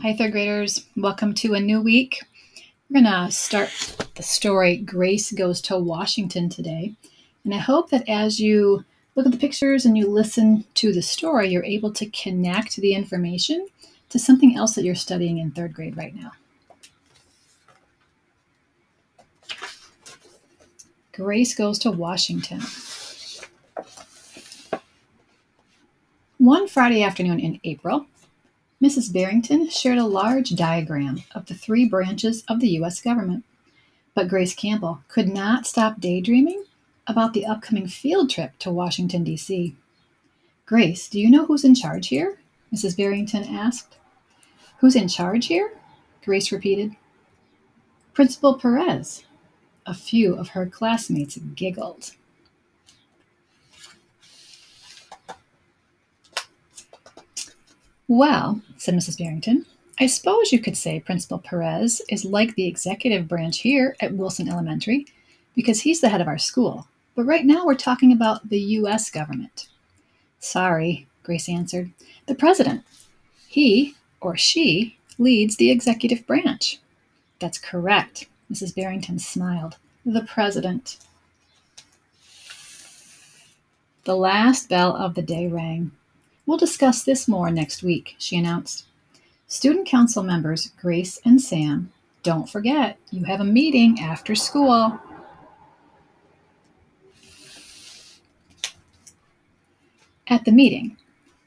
Hi, third graders. Welcome to a new week. We're going to start the story Grace Goes to Washington today. And I hope that as you look at the pictures and you listen to the story, you're able to connect the information to something else that you're studying in third grade right now. Grace Goes to Washington. One Friday afternoon in April, Mrs. Barrington shared a large diagram of the three branches of the U.S. government. But Grace Campbell could not stop daydreaming about the upcoming field trip to Washington, D.C. "Grace, do you know who's in charge here?" Mrs. Barrington asked. "Who's in charge here?" Grace repeated. "Principal Perez." A few of her classmates giggled. "Well," said Mrs. Barrington, "I suppose you could say Principal Perez is like the executive branch here at Wilson Elementary, because he's the head of our school. But right now we're talking about the U.S. government." "Sorry," Grace answered. "The president. He or she leads the executive branch." "That's correct," Mrs. Barrington smiled. "The president." The last bell of the day rang. "We'll discuss this more next week," she announced. "Student council members Grace and Sam, don't forget, you have a meeting after school." At the meeting,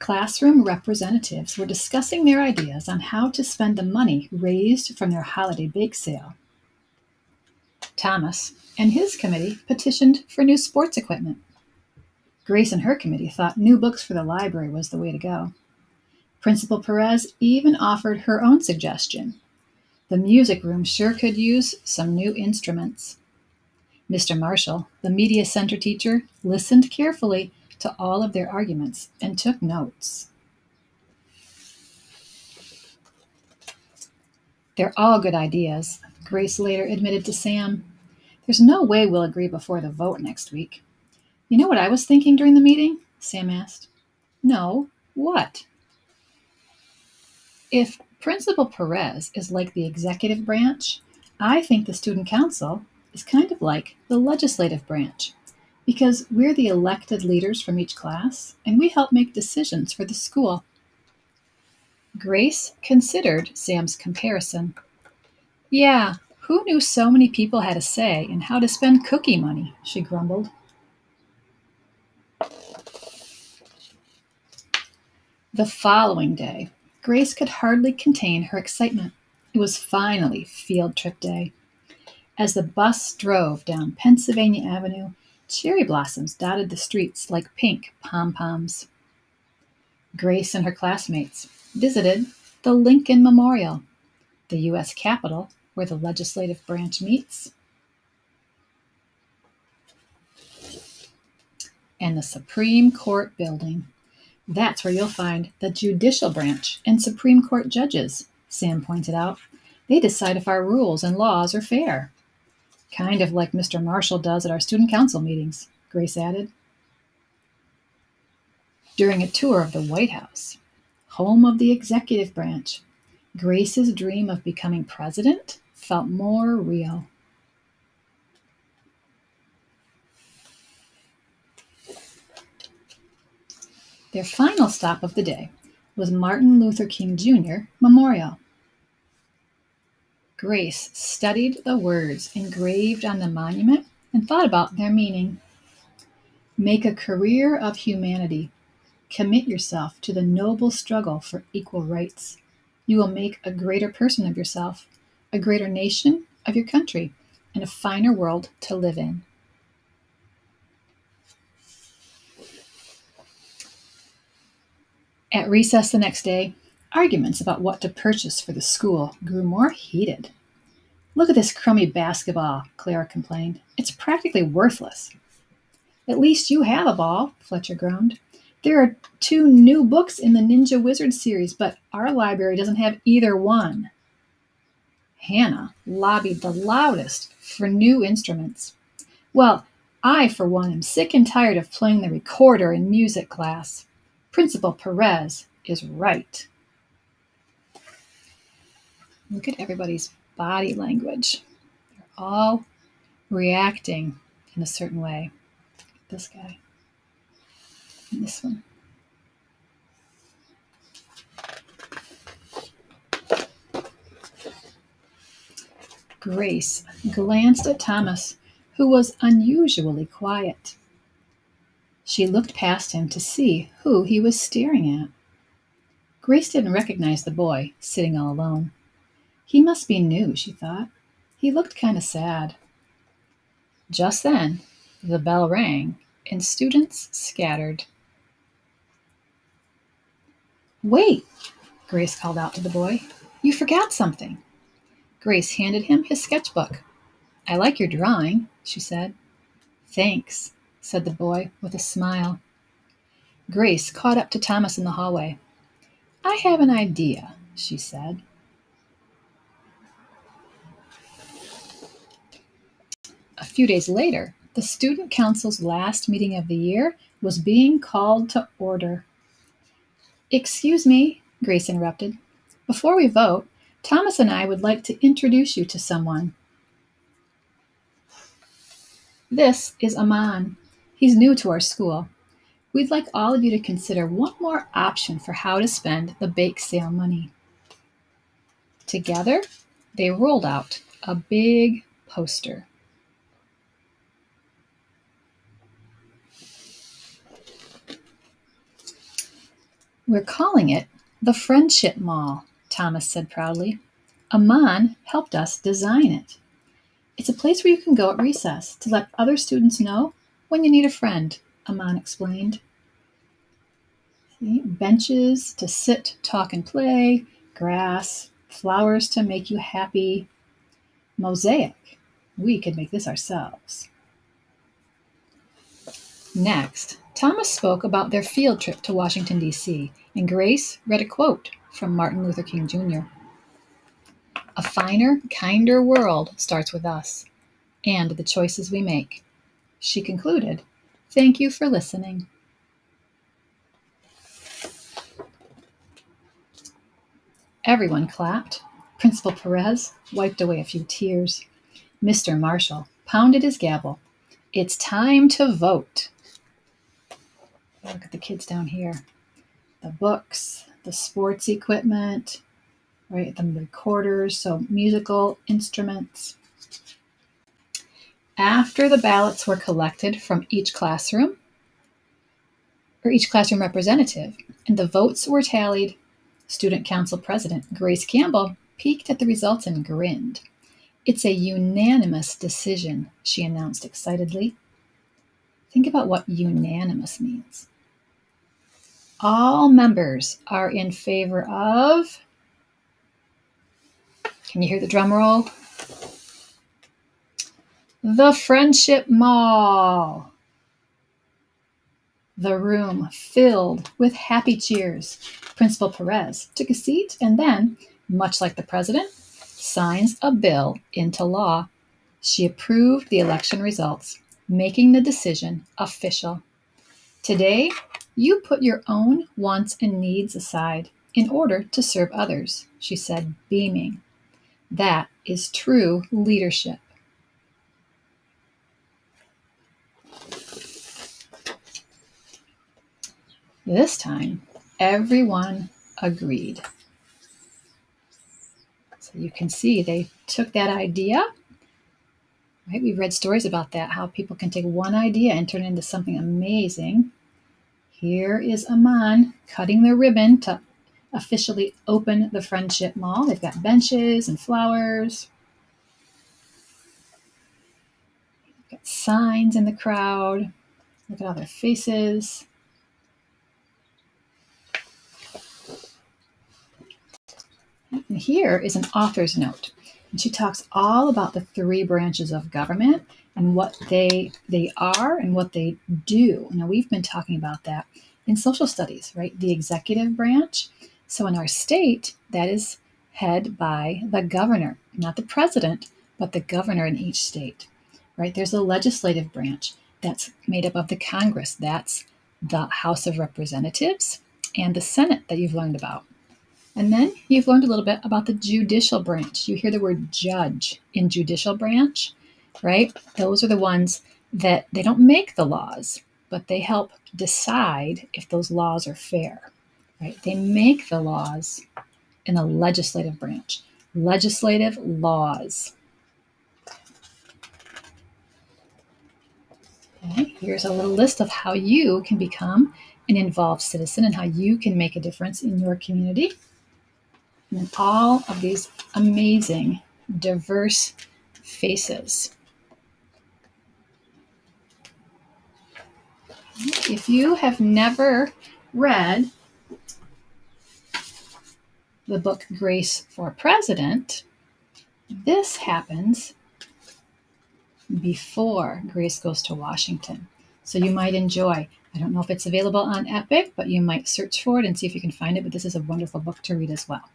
classroom representatives were discussing their ideas on how to spend the money raised from their holiday bake sale. Thomas and his committee petitioned for new sports equipment. Grace and her committee thought new books for the library was the way to go. Principal Perez even offered her own suggestion. The music room sure could use some new instruments. Mr. Marshall, the media center teacher, listened carefully to all of their arguments and took notes. "They're all good ideas," Grace later admitted to Sam. "There's no way we'll agree before the vote next week." "You know what I was thinking during the meeting?" Sam asked. "No, what?" "If Principal Perez is like the executive branch, I think the student council is kind of like the legislative branch, because we're the elected leaders from each class, and we help make decisions for the school." Grace considered Sam's comparison. "Yeah, who knew so many people had a say in how to spend cookie money?" she grumbled. The following day, Grace could hardly contain her excitement. It was finally field trip day. As the bus drove down Pennsylvania Avenue, cherry blossoms dotted the streets like pink pom-poms. Grace and her classmates visited the Lincoln Memorial, the U.S. Capitol, where the legislative branch meets, and the Supreme Court building. "That's where you'll find the judicial branch and Supreme Court judges," Sam pointed out. "They decide if our rules and laws are fair." "Kind of like Mr. Marshall does at our student council meetings," Grace added. During a tour of the White House, home of the executive branch, Grace's dream of becoming president felt more real. Their final stop of the day was Martin Luther King Jr. Memorial. Grace studied the words engraved on the monument and thought about their meaning. "Make a career of humanity. Commit yourself to the noble struggle for equal rights. You will make a greater person of yourself, a greater nation of your country, and a finer world to live in." At recess the next day, arguments about what to purchase for the school grew more heated. "Look at this crummy basketball," Clara complained. "It's practically worthless." "At least you have a ball," Fletcher groaned. "There are 2 new books in the Ninja Wizard series, but our library doesn't have either one." Hannah lobbied the loudest for new instruments. "Well, I, for one, am sick and tired of playing the recorder in music class. Principal Perez is right." Look at everybody's body language. They're all reacting in a certain way. This guy and this one. Grace glanced at Thomas, who was unusually quiet. She looked past him to see who he was staring at. Grace didn't recognize the boy sitting all alone. He must be new, she thought. He looked kind of sad. Just then, the bell rang, and students scattered. "Wait," Grace called out to the boy. "You forgot something." Grace handed him his sketchbook. "I like your drawing," she said. "Thanks," said the boy with a smile. Grace caught up to Thomas in the hallway. "I have an idea," she said. A few days later, the student council's last meeting of the year was being called to order. "Excuse me," Grace interrupted. "Before we vote, Thomas and I would like to introduce you to someone. This is Aman. He's new to our school. We'd like all of you to consider one more option for how to spend the bake sale money." Together, they rolled out a big poster. "We're calling it the Friendship Mall," Thomas said proudly. "Aman helped us design it. It's a place where you can go at recess to let other students know when you need a friend," Aman explained. "See? Benches to sit, talk, and play, grass, flowers to make you happy, mosaic. We could make this ourselves." Next, Thomas spoke about their field trip to Washington, D.C., and Grace read a quote from Martin Luther King Jr. "A finer, kinder world starts with us and the choices we make." She concluded, "Thank you for listening." Everyone clapped. Principal Perez wiped away a few tears. Mr. Marshall pounded his gavel. "It's time to vote." Look at the kids down here. The books, the sports equipment, right? The recorders, so musical instruments. After the ballots were collected from each classroom representative, and the votes were tallied, Student Council President Grace Campbell peeked at the results and grinned. "It's a unanimous decision," she announced excitedly. Think about what unanimous means. "All members are in favor of..." Can you hear the drum roll? "The Friendship Mall." The room filled with happy cheers. Principal Perez took a seat and then, much like the president, signs a bill into law. She approved the election results, making the decision official. "Today, you put your own wants and needs aside in order to serve others," she said, beaming. "That is true leadership." This time, everyone agreed. So you can see they took that idea, right? We've read stories about that, how people can take one idea and turn it into something amazing. Here is Aman cutting the ribbon to officially open the Friendship Mall. They've got benches and flowers. They've got signs in the crowd. Look at all their faces. And here is an author's note. And she talks all about the three branches of government and what they are and what they do. Now, we've been talking about that in social studies, right? The executive branch. So in our state, that is head by the governor, not the president, but the governor in each state, right? There's a legislative branch that's made up of the Congress. That's the House of Representatives and the Senate that you've learned about. And then you've learned a little bit about the judicial branch. You hear the word judge in judicial branch, right? Those are the ones that they don't make the laws, but they help decide if those laws are fair, right? They make the laws in the legislative branch. Legislative laws. Okay, here's a little list of how you can become an involved citizen and how you can make a difference in your community. And then all of these amazing, diverse faces. If you have never read the book Grace for President, this happens before Grace goes to Washington. So you might enjoy. I don't know if it's available on Epic, but you might search for it and see if you can find it. But this is a wonderful book to read as well.